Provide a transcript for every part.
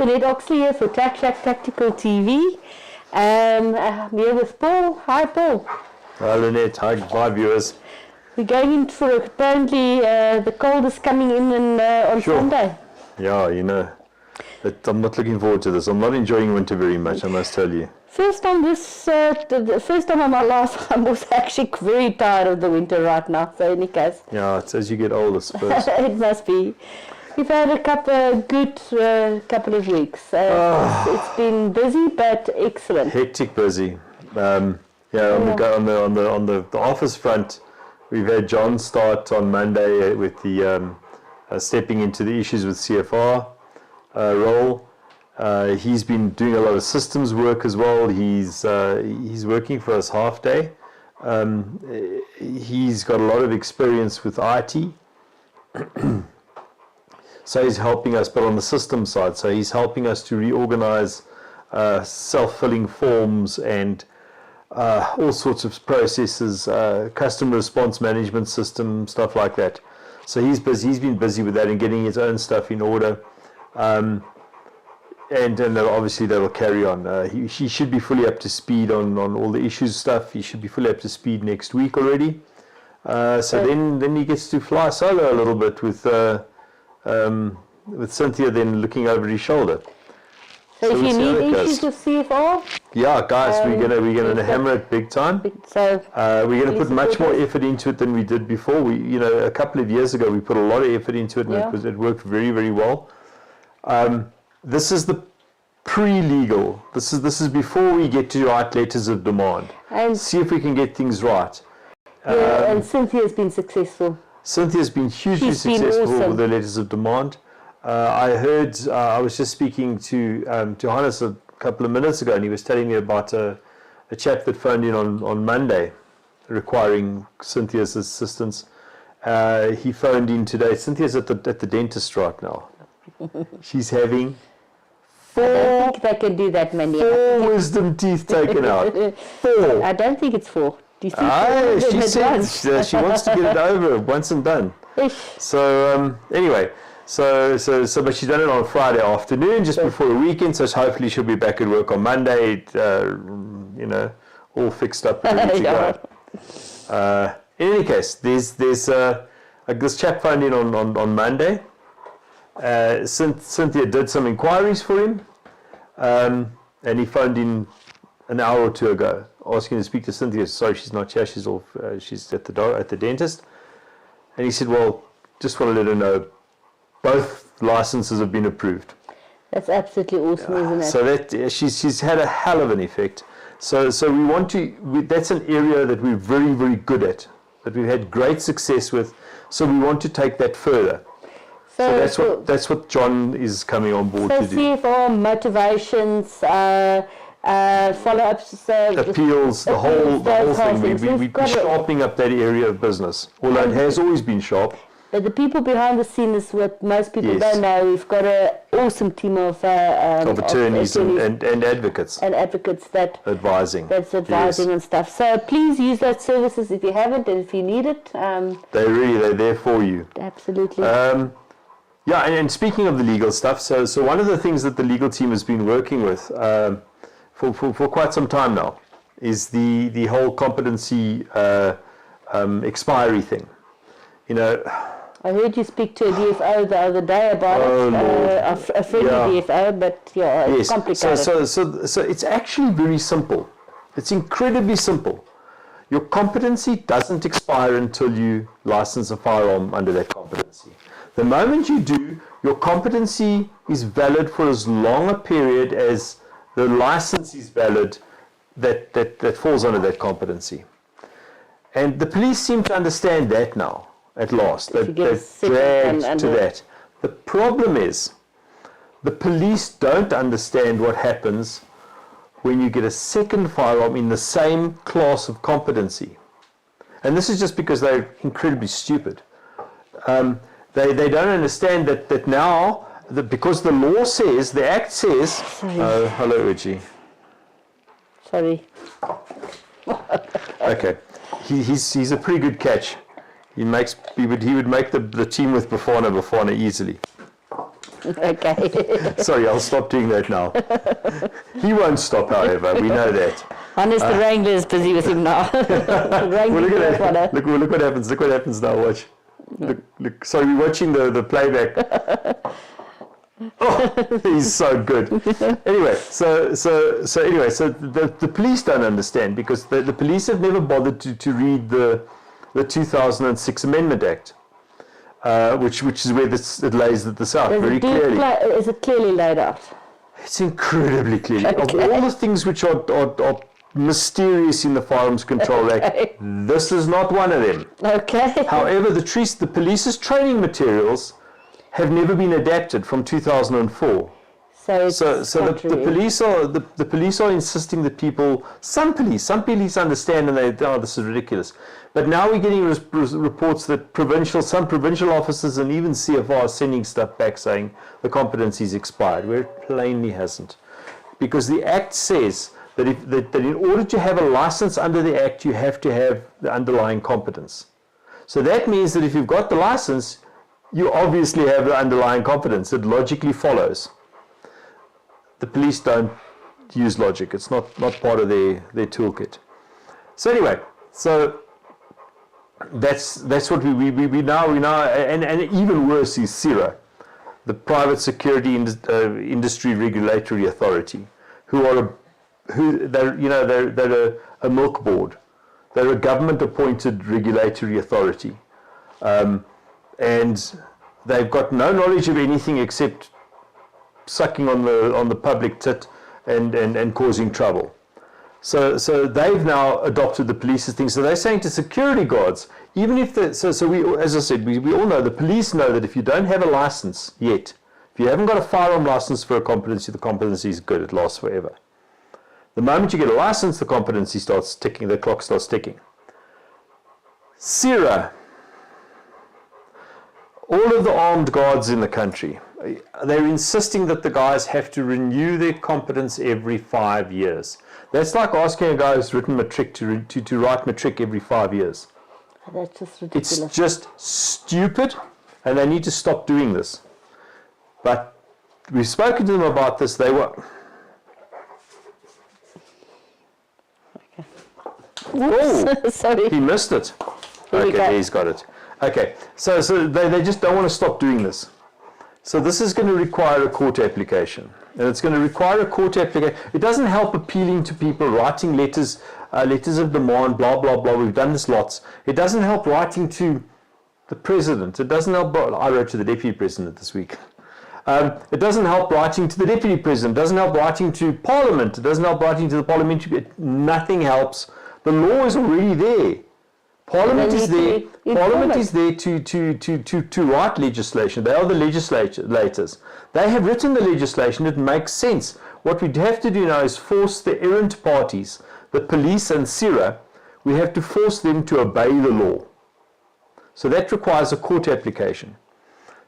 Antoinette Oxley here for Top Shot Tactical TV. I'm here with Paul. Hi, Paul. Hi, Lynette. Hi, viewers. We're going in for apparently the cold is coming in on Sunday. Yeah, you know, I'm not looking forward to this. I'm not enjoying winter very much, I must tell you. First time the first time of my life, I was actually very tired of the winter right now. So in any case. Yeah, it's as you get older, I suppose. It must be. We've had a good couple of weeks. It's been busy but excellent. Hectic busy. On the office front, we've had John start on Monday with the stepping into the issues with CFR role. He's been doing a lot of systems work as well. He's working for us half day. He's got a lot of experience with IT. So he's helping us, but on the system side. So he's helping us to reorganize self-filling forms and all sorts of processes, customer response management system, stuff like that. So he's busy. He's been busy with that and getting his own stuff in order. And obviously that'll carry on. He should be fully up to speed on all the issues stuff. He should be fully up to speed next week already. Then he gets to fly solo a little bit with Cynthia then looking over his shoulder. So if you need issues with CFR? Yeah, guys, we're gonna hammer it big time. So we're gonna put much more effort into it than we did before. A couple of years ago we put a lot of effort into it, and it worked very, very well. This is the pre-legal. This is before we get to write letters of demand. And see if we can get things right. And Cynthia's been successful. Cynthia's been hugely successful with the letters of demand. I heard, I was just speaking to Hannes a couple of minutes ago, and he was telling me about a chap that phoned in on Monday requiring Cynthia's assistance. He phoned in today. Cynthia's at the dentist right now. She's having I don't think they can do that many. 4 wisdom teeth taken out. 4. I don't think it's 4. Do you think she said she wants to get it over once and done. So anyway, but she's done it on a Friday afternoon, just before the weekend. So hopefully she'll be back at work on Monday. All fixed up and ready to go. In any case, there's this chap phoned in on Monday. Cynthia did some inquiries for him, and he phoned in an hour or two ago, asking to speak to Cynthia. Sorry, she's not here. She's off. She's at the dentist. And he said, "Well, just want to let her know, both licenses have been approved." That's absolutely awesome, isn't it? So that she's had a hell of an effect. So we want to. That's an area that we're very, very good at. That we've had great success with. So we want to take that further. So that's what John is coming on board to do. So CFR motivations. Follow-ups, appeals, the whole thing. We're sharpening up that area of business. Although it has always been sharp. But the people behind the scene is what most people don't know. We've got an awesome team of attorneys and advocates. And advocates that's advising and stuff. So please use those services if you haven't and if you need it. They're there for you. Absolutely. And speaking of the legal stuff, so one of the things that the legal team has been working with for quite some time now is the whole competency expiry thing. I heard you speak to a DFO the other day about a friendly DFO, but it's complicated. So it's actually very simple. It's incredibly simple. Your competency doesn't expire until you license a firearm under that competency. The moment you do, your competency is valid for as long a period as the license is valid that falls under that competency. And the police seem to understand that now, at last. They've dragged to that. The problem is, the police don't understand what happens when you get a second firearm in the same class of competency. And this is just because they're incredibly stupid. They don't understand that now, because the law says, the Act says... Oh, hello, Uchi. Sorry. Okay. He's a pretty good catch. He would make the team with Bafana easily. Okay. Sorry, I'll stop doing that now. He won't stop, however. We know that. Hannes the Wrangler is busy with him now. Well, look at that. Look what happens. Look what happens now. Watch. Look. Sorry, we're watching the playback. Oh, he's so good. Anyway, so the police don't understand because the police have never bothered to read the 2006 Amendment Act, which is where it lays this out very clearly. Is it clearly laid out? It's incredibly clearly. Okay. Of all the things which are mysterious in the Firearms Control Act, this is not one of them. Okay. However, the police's training materials have never been adapted from 2004. So the police are insisting that some police understand and this is ridiculous. But now we're getting reports that some provincial officers and even CFR are sending stuff back saying the competency is expired, where it plainly hasn't. Because the Act says that in order to have a license under the Act, you have to have the underlying competence. So that means that if you've got the license, you obviously have the underlying competence. It logically follows. The police don't use logic. It's not part of their toolkit. So anyway, that's what we now and even worse is CIRA, the Private Security Industry Regulatory Authority, they're a milk board. They're a government-appointed regulatory authority. And they've got no knowledge of anything except sucking on the public tit and causing trouble. So they've now adopted the police's thing. So they're saying to security guards, even if we, as I said, we all know, the police know that if you don't have a license yet, if you haven't got a firearm license for a competency, the competency is good, it lasts forever. The moment you get a license, the competency starts ticking, the clock starts ticking. CIRA, all of the armed guards in the country, they're insisting that the guys have to renew their competence every 5 years. That's like asking a guy who's written matric to write matric every 5 years. That's just ridiculous. It's just stupid, and they need to stop doing this. But we've spoken to them about this. They were... Oh, sorry. He missed it. Okay, he's got it. Okay, so they just don't want to stop doing this. So this is going to require a court application. And it's going to require a court application. It doesn't help appealing to people, writing letters of demand, blah, blah, blah. We've done this lots. It doesn't help writing to the president. It doesn't help. I wrote to the deputy president this week. It doesn't help writing to the deputy president. It doesn't help writing to parliament. It doesn't help writing to the parliamentary. Nothing helps. The law is already there. Parliament is there. Parliament is there to write legislation. They are the legislators. They have written the legislation. It makes sense. What we have to do now is force the errant parties, the police and CIRA, we have to force them to obey the law. So that requires a court application.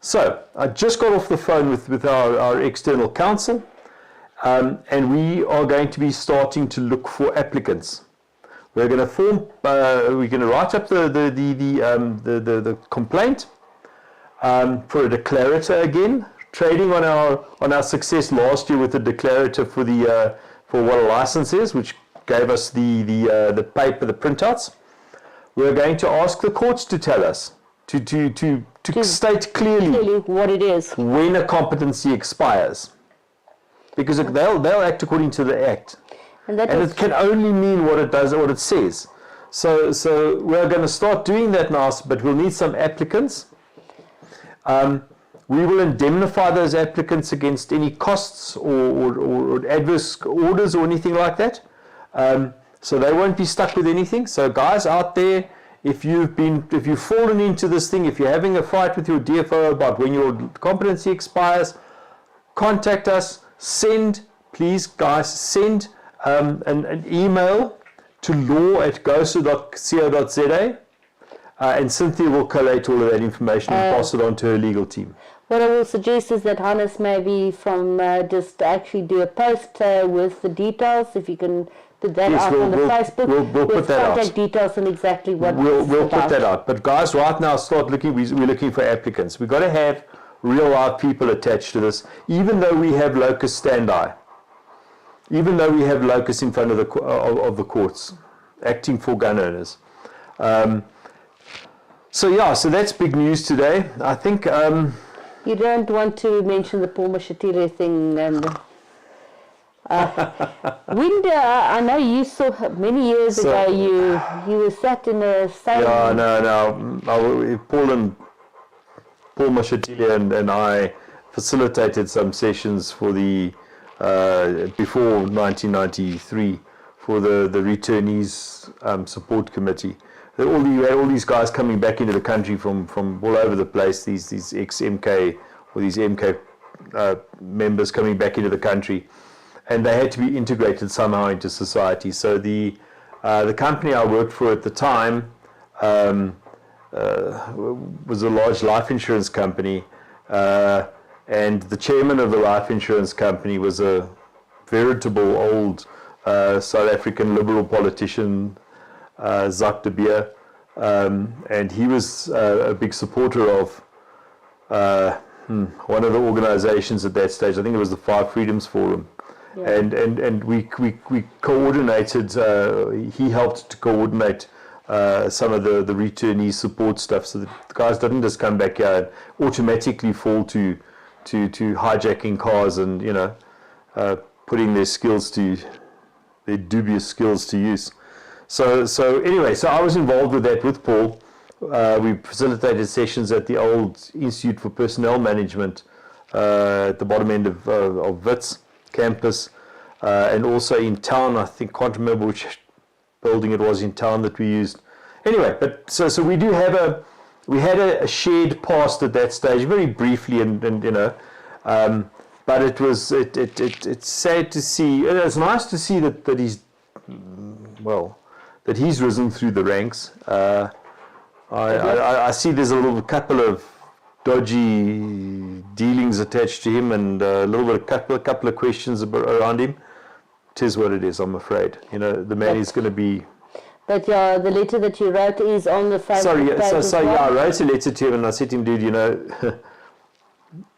So I just got off the phone with our external counsel, and we are going to be starting to look for applicants. We're going to we're going to write up the complaint for a declarator again, trading on our success last year with the declarator for what a license is, which gave us the paper, the printouts. We're going to ask the courts to tell us to state clearly what it is when a competency expires, because they'll act according to the Act. And it can only mean what it does, what it says. So we're going to start doing that now, but we'll need some applicants. We will indemnify those applicants against any costs or adverse orders or anything like that. So they won't be stuck with anything. So guys out there, if you've fallen into this thing, if you're having a fight with your DFO about when your competency expires, contact us. Please guys, send an email to law@gosa.co.za, and Cynthia will collate all of that information and pass it on to her legal team. What I will suggest is that Hannes maybe just actually do a post with the details, if you can put that out on the Facebook. We'll put that out. Contact details and exactly what we'll put that out. But guys, right now, start looking. We're looking for applicants. We've got to have real live people attached to this, even though we have locus standi, even though we have locus in front of the courts, acting for gun owners. So that's big news today. I think... you don't want to mention the poor macheteria thing and... I know you saw many years ago. You were sat in a same. Yeah, no. Paul Macheteria and I facilitated some sessions for the before 1993 for the returnees support committee. All these guys coming back into the country from all over the place. These ex-MK or these MK members coming back into the country. And they had to be integrated somehow into society. So the company I worked for at the time was a large life insurance company, and the chairman of the life insurance company was a veritable old South African liberal politician, Zak de Beer, and he was a big supporter of one of the organizations at that stage. I think it was the Five Freedoms Forum. Yeah. And we coordinated, he helped to coordinate some of the returnee support stuff, so that the guys didn't just come back here and automatically fall to hijacking cars and, putting their dubious skills to use. So anyway, I was involved with that with Paul. We facilitated sessions at the old Institute for Personnel Management at the bottom end of Wits campus, and also in town. I can't remember which building it was in town that we used. Anyway, but so we had a shared past at that stage, very briefly, and but it's sad to see. It's nice to see that he's risen through the ranks. I see there's a couple of dodgy dealings attached to him, and a couple of questions around him. It is what it is, I'm afraid. The man is going to be... But the letter that you wrote is on the Facebook page as well. I wrote a letter to him and I said to him, dude,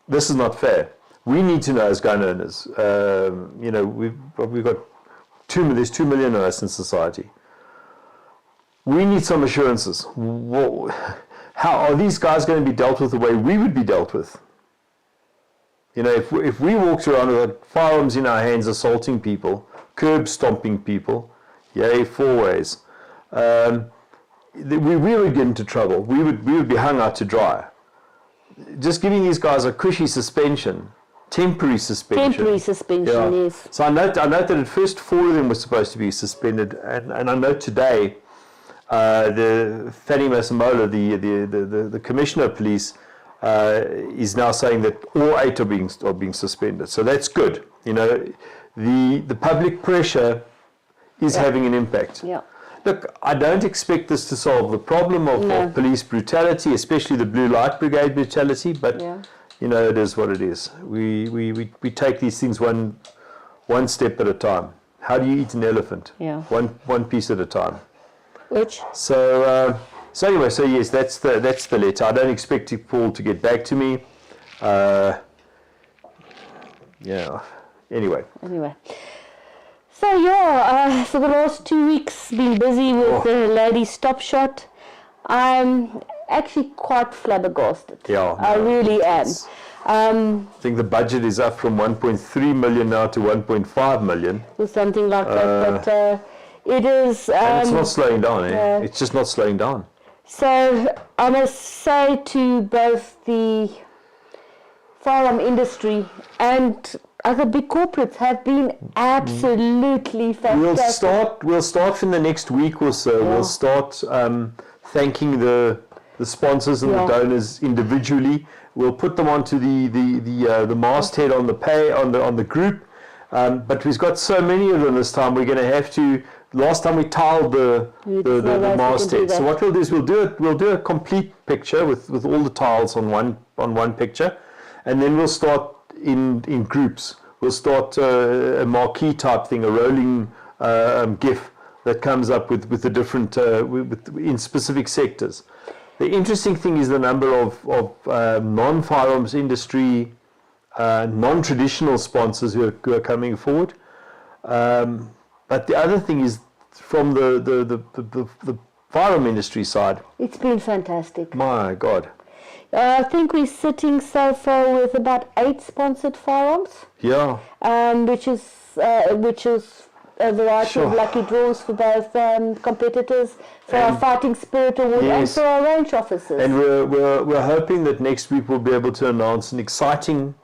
this is not fair. We need to know as gun owners. We've got there's 2 million of us in society. We need some assurances. How are these guys going to be dealt with the way we would be dealt with? If we walked around with firearms in our hands, assaulting people, curb stomping people, yay, 4 ways, we would get into trouble. We would be hung out to dry. Just giving these guys a cushy suspension, temporary suspension. Yes. So I note that at first 4 of them were supposed to be suspended, and I know today the Fanny Masemola, the commissioner of police, is now saying that all 8 are being suspended. So that's good. The public pressure is having an impact. Yeah. Look, I don't expect this to solve the problem of police brutality, especially the Blue Light Brigade brutality, but it is what it is. We take these things one step at a time. How do you eat an elephant? Yeah. One piece at a time. Which? So anyway, yes, that's the letter. I don't expect Paul to get back to me. Anyway. So for the last 2 weeks, been busy with the Ladies Top Shot. I'm actually quite flabbergasted. Yeah, I really am. I think the budget is up from 1.3 million now to 1.5 million. Or something like that, but it is... and it's not slowing down, It's just not slowing down. So I must say to both the firearm industry and other big corporates have been absolutely fantastic. We'll start in the next week or so. Yeah. We'll start thanking the sponsors and the donors individually. We'll put them onto the masthead on the group. But we've got so many of them this time. We're going to have to. Last time we tiled the masthead. So what we'll do is we'll do a complete picture with all the tiles on one picture, and then we'll start in groups. We'll start a marquee type thing, a rolling GIF that comes up with the different in specific sectors. The interesting thing is the number of non-firearms industry, non-traditional sponsors who are coming forward. But the other thing is from the firearm industry side. It's been fantastic. My God. I think we're sitting so far with about 8 sponsored firearms. Yeah. Which is a variety of lucky draws for both competitors, for our Fighting Spirit Award, and for our range officers. And we're hoping that next week we'll be able to announce an exciting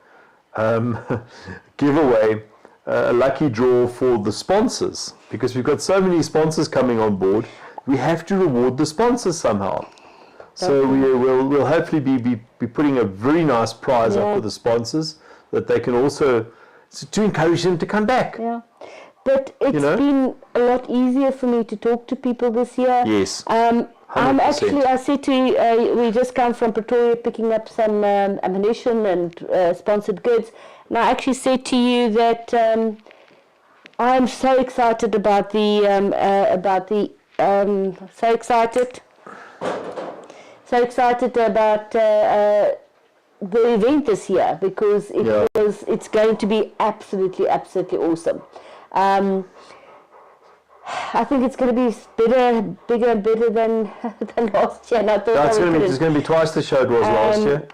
giveaway, a lucky draw for the sponsors, because we've got so many sponsors coming on board. We have to reward the sponsors somehow. So we'll hopefully be putting a very nice prize up for the sponsors, that they can also, to encourage them to come back. Yeah. But it's been a lot easier for me to talk to people this year. Yes. I'm actually, I said to you, we just come from Pretoria picking up some ammunition and sponsored goods. And I actually said to you that I'm so excited about so excited about the event this year, because it's going to be absolutely awesome. I think it's going to be bigger and better than last year. And I thought it's going to be twice the show it was last year.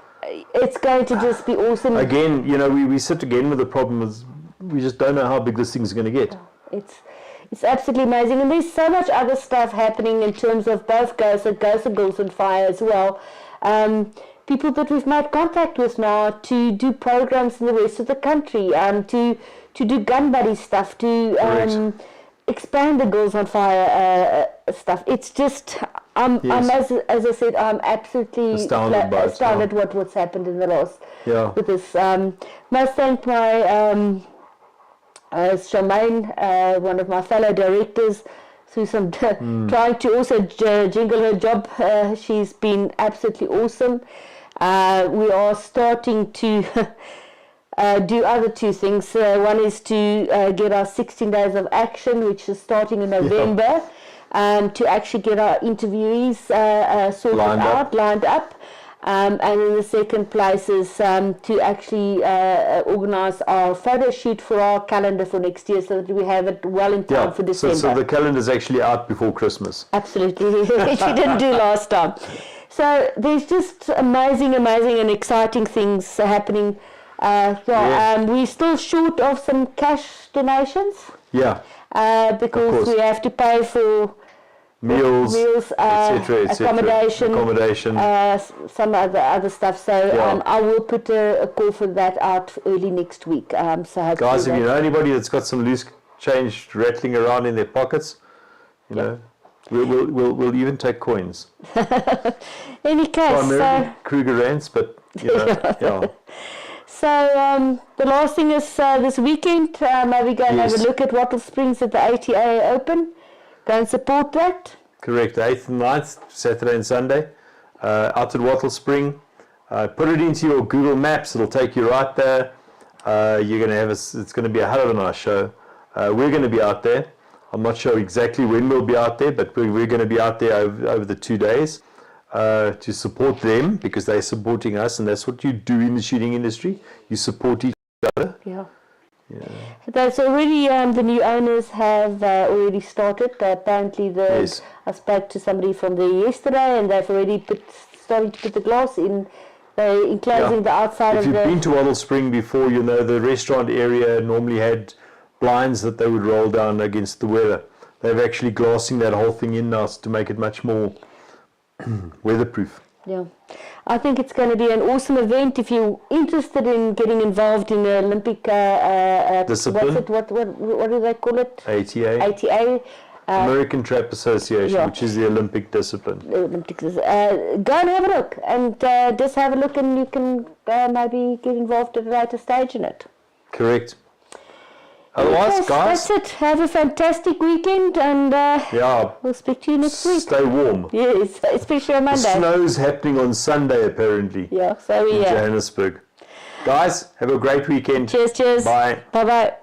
It's going to just be awesome. Again, we sit again with the problem is we just don't know how big this thing's going to get. It's absolutely amazing, and there's so much other stuff happening in terms of both GOSA Girls on Fire as well. People that we've made contact with now to do programs in the rest of the country, to do gun buddy stuff, to expand the Girls on Fire stuff. It's just, as I said, I'm absolutely astounded what's happened in the last with this. Must thank my Charmaine, one of my fellow directors, through some trying to also jingle her job. She's been absolutely awesome. We are starting to do other 2 things. One is to get our 16 days of action, which is starting in November, to actually get our interviewees lined up. And then the second place is to actually organise our photo shoot for our calendar for next year, so that we have it well in time for December. So the calendar is actually out before Christmas. Absolutely, which we didn't do last time. So there's just amazing and exciting things happening. We're still short of some cash donations. Yeah. Because we have to pay for meals, accommodation, some other stuff. So I will put a call for that out early next week. Guys, if you know anybody that's got some loose change rattling around in their pockets, we'll even take coins. Any case, primarily Kruger Rands, but So the last thing is this weekend, maybe go and have a look at Wattlesprings at the ATA Open. Go and support that. Correct, the 8th and 9th, Saturday and Sunday, out at Wattlespring. Put it into your Google Maps, it'll take you right there. You're going to have it's going to be a hell of a nice show. We're going to be out there. I'm not sure exactly when we'll be out there, but we're going to be out there over the 2 days to support them, because they're supporting us, and that's what you do in the shooting industry. You support each other. Yeah. That's already, the new owners have already started. Apparently, I spoke to somebody from there yesterday, and they've already starting to put the glass in, enclosing the outside of the... If you've been to Wattlespring before, you know the restaurant area normally had blinds that they would roll down against the weather. They're actually glassing that whole thing in now to make it much more weatherproof. Yeah, I think it's going to be an awesome event. If you're interested in getting involved in the Olympic discipline, what do they call it? ATA. American Trap Association, which is the Olympic discipline. Go and have a look, and just have a look, and you can maybe get involved at a later stage in it. Correct. Otherwise, guys, that's it. Have a fantastic weekend, and we'll speak to you next week. Stay warm. Yes, especially on Monday. The snow's happening on Sunday, apparently. Yeah, so in Johannesburg. Guys, have a great weekend. Cheers. Bye. Bye.